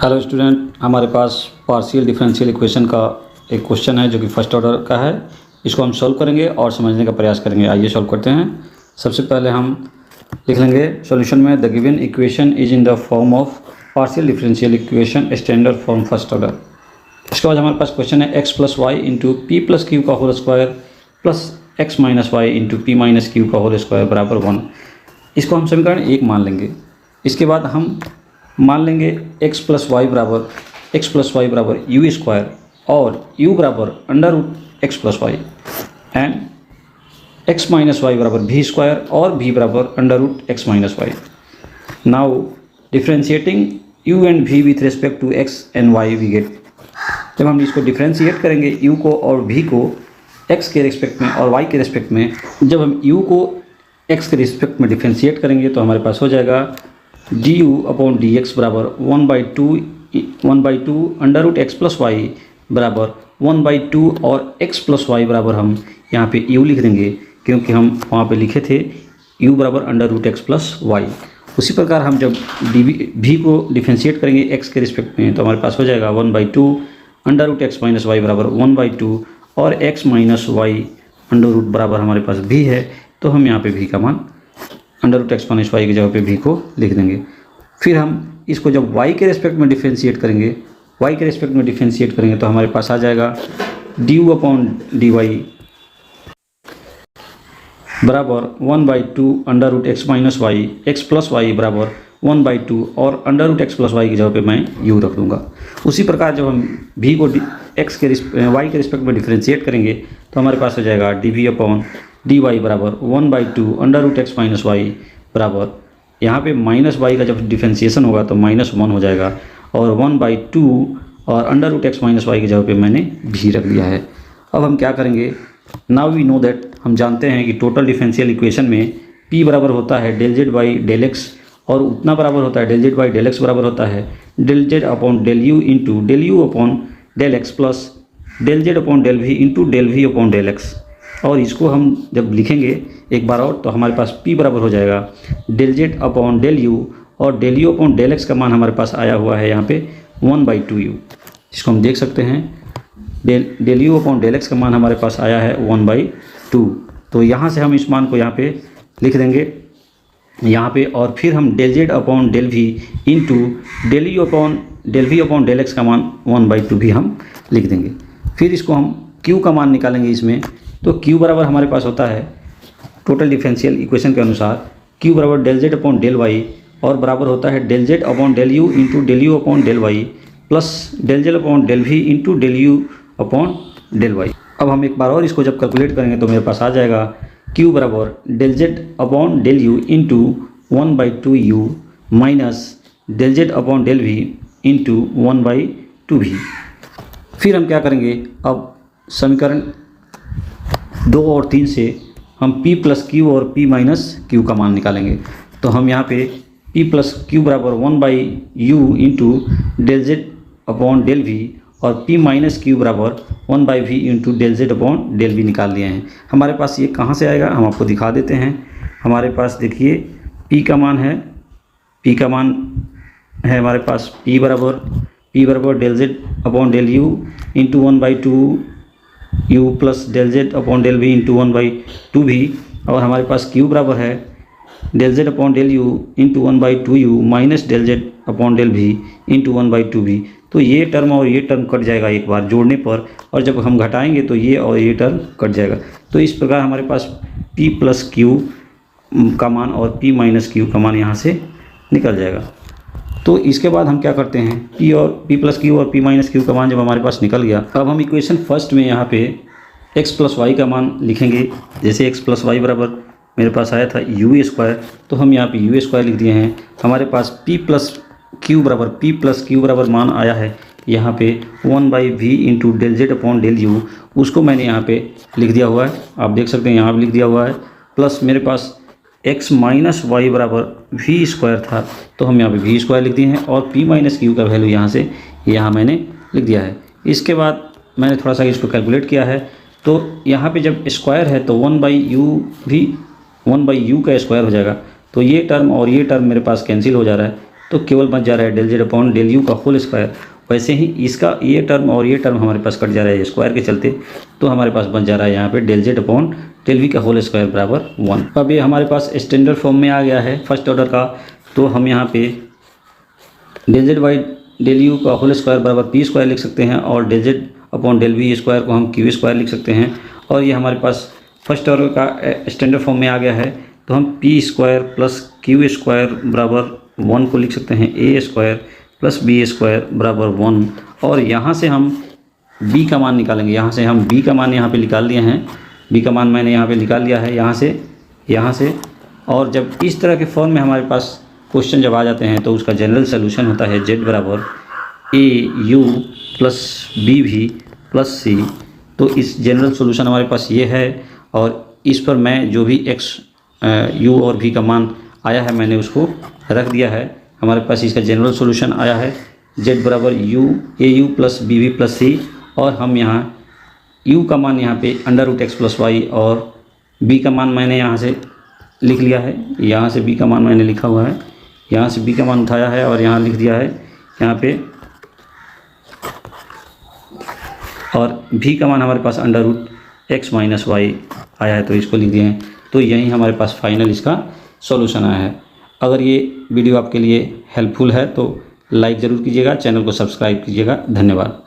Hello student, हमारे पास partial differential equation का एक क्वेश्चन है जो कि फर्स्ट ऑर्डर का है। इसको हम सॉल्व करेंगे और समझने का प्रयास करेंगे। आइए सॉल्व करते हैं। सबसे पहले हम लिख लेंगे सॉल्यूशन में the given equation is in the form of partial differential equation standard form first order. इसके बाद हमारे पास क्वेश्चन है X plus Y into P plus Q का whole square plus X minus Y into P minus Q का whole square बराबर 1। इसको हम समीकरण 1 मान लेंगे। इसके बाद हम मान लेंगे एक्स प्लस वाई बराबर यू स्क्वायर और यू बराबर under root x plus y and x minus y बराबर भी स्क्वायर और भी बराबर under root x minus y. Now differentiating u and v with respect to x and y we get. जब हम इसको differentiate करेंगे you को और भी को एक्स के रिस्पेक्ट में और वाई के रिस्पेक्ट में, जब हम यू को एक्स के रिस्पेक्ट में डिफ्रेंशिएट करेंगे तो हमारे पास हो जाएगा d u upon d x बराबर 1/2 under root x plus y बराबर 1/2 और एक्स प्लस वाई बराबर हम यहाँ पे यू लिख देंगे क्योंकि हम वहाँ पे लिखे थे यू बराबर under root x plus y. उसी प्रकार हम जब भी को डिफ्रेंशिएट करेंगे एक्स के रिस्पेक्ट में तो हमारे पास हो जाएगा 1/2 under root x minus y बराबर 1/2 और x minus y under root बराबर हमारे पास भी है, तो हम यहाँ पे भी का मान under root x minus y की जगह पे भी को लिख देंगे। फिर हम इसको जब y के रिस्पेक्ट में डिफ्रेंशिएट करेंगे तो हमारे पास आ जाएगा d u upon d y बराबर 1/2 under root x minus y x plus y बराबर 1/2 और under root x plus y की जगह पे मैं यू रख दूंगा। उसी प्रकार जब हम भी को वाई के रिस्पेक्ट में डिफ्रेंशिएट करेंगे तो हमारे पास हो जाएगा d v upon d y बराबर 1/2 under root x minus y बराबर, यहाँ पे माइनस वाई का जब डिफ्रेंशिएशन होगा तो -1 हो जाएगा और 1/2 और under root x minus y की जगह पे मैंने भी रख दिया है। अब हम क्या करेंगे, नाउ वी नो दैट, हम जानते हैं कि टोटल डिफरेंशियल इक्वेशन में p बराबर होता है del z by del x और उतना बराबर होता है del z by del x बराबर होता है del z upon del u into del u upon del x plus del z upon del v into del v upon del x. और इसको हम जब लिखेंगे एक बार और तो हमारे पास p बराबर हो जाएगा del z upon del u और del u upon del x का मान हमारे पास आया हुआ है यहाँ पे 1/2 यू। इसको हम देख सकते हैं del u upon del x का मान हमारे पास आया है 1/2। तो यहाँ से हम इस मान को यहाँ पे लिख देंगे यहाँ पे, और फिर हम del z upon del v into del u upon del v upon del x का मान 1/2 भी हम लिख देंगे। फिर इसको हम q का मान निकालेंगे इसमें, तो q बराबर हमारे पास होता है टोटल डिफरेंशियल इक्वेशन के अनुसार q बराबर del z upon del y और बराबर होता है del z upon del u into del u upon del y plus del z upon del v into del u upon del y. अब हम एक बार और इसको जब कैलकुलेट करेंगे तो मेरे पास आ जाएगा q बराबर del z upon del u into 1/2 u minus del z upon del v into 1/2 भी। फिर हम क्या करेंगे, अब समीकरण 2 और 3 से हम p प्लस क्यू और p माइनस क्यू का मान निकालेंगे। तो हम यहाँ पे p प्लस क्यू बराबर 1/u into del z upon del v और p माइनस क्यू बराबर 1/v into del z upon del v निकाल लिए हैं। हमारे पास ये कहाँ से आएगा हम आपको दिखा देते हैं। हमारे पास देखिए p का मान है हमारे पास p बराबर del z upon del u into 1/2 u plus del z upon del v into 1/2 भी, और हमारे पास q बराबर है del z upon del u into 1/2 u minus del z upon del v into 1/2 भी। तो ये टर्म और ये टर्म कट जाएगा एक बार जोड़ने पर, और जब हम घटाएंगे तो ये और ये टर्म कट जाएगा। तो इस प्रकार हमारे पास p प्लस क्यू का मान और p माइनस क्यू का मान यहाँ से निकल जाएगा। तो इसके बाद हम क्या करते हैं, p प्लस क्यू और p माइनस क्यू का मान जब हमारे पास निकल गया, अब हम इक्वेशन फर्स्ट में यहाँ पे x प्लस वाई का मान लिखेंगे। जैसे x प्लस वाई बराबर मेरे पास आया था यू स्क्वायर, तो हम यहाँ पे यू स्क्वायर लिख दिए हैं। हमारे पास p प्लस क्यू बराबर मान आया है यहाँ पे 1/v into del z upon del u, उसको मैंने यहाँ पे लिख दिया हुआ है, आप देख सकते हैं यहाँ पे लिख दिया हुआ है। प्लस मेरे पास x माइनस वाई बराबर v स्क्वायर था, तो हम यहाँ पे v स्क्वायर लिख दिए हैं और p माइनस क्यू का वैल्यू यहाँ मैंने लिख दिया है। इसके बाद मैंने थोड़ा सा इसको कैलकुलेट किया है, तो यहाँ पे जब स्क्वायर है तो 1/u का स्क्वायर हो जाएगा, तो ये टर्म और ये टर्म मेरे पास कैंसिल हो जा रहा है। तो केवल बच जा रहा है del z upon del u का होल स्क्वायर। वैसे ही इसका ये टर्म और ये टर्म हमारे पास कट जा रहा है स्क्वायर के चलते, तो हमारे पास बच जा रहा है यहाँ पे del z upon del v का होल स्क्वायर बराबर 1। अब ये हमारे पास स्टैंडर्ड फॉर्म में आ गया है फर्स्ट ऑर्डर का, तो हम यहाँ पे del z by del u का होल स्क्वायर बराबर पी स्क्वायर लिख सकते हैं, और del z upon del v square को हम क्यू स्क्वायर लिख सकते हैं। और ये हमारे पास फर्स्ट ऑर्डर का स्टैंडर्ड फॉर्म में आ गया है, तो हम P square plus Q square बराबर 1 को लिख सकते हैं ए स्क्वायर प्लस बी स्क्वायर बराबर 1। और यहाँ से हम b का मान निकालेंगे। यहाँ से हम b का मान यहाँ पे निकाल लिए हैं, b का मान मैंने यहाँ पे निकाल लिया है यहाँ से। और जब इस तरह के फॉर्म में हमारे पास क्वेश्चन जब आ जाते हैं तो उसका जनरल सोल्यूशन होता है z बराबर a u plus b v plus c. तो इस जनरल सोल्यूशन हमारे पास ये है, और इस पर मैं जो भी x u और v का मान आया है मैंने उसको रख दिया है। हमारे पास इसका जनरल सॉल्यूशन आया है z बराबर u a u plus b v plus c, और हम यहाँ u का मान यहाँ पे under root x plus y, और b का मान मैंने यहाँ से लिख लिया है। यहाँ से b का मान मैंने लिखा हुआ है, यहाँ से b का मान उठाया है और यहाँ लिख दिया है यहाँ पे, और v का मान हमारे पास under root x minus y आया है, तो इसको लिख दिए हैं। तो यही हमारे पास फाइनल इसका सॉल्यूशन आया है। अगर ये वीडियो आपके लिए हेल्पफुल है तो लाइक ज़रूर कीजिएगा, चैनल को सब्सक्राइब कीजिएगा। धन्यवाद।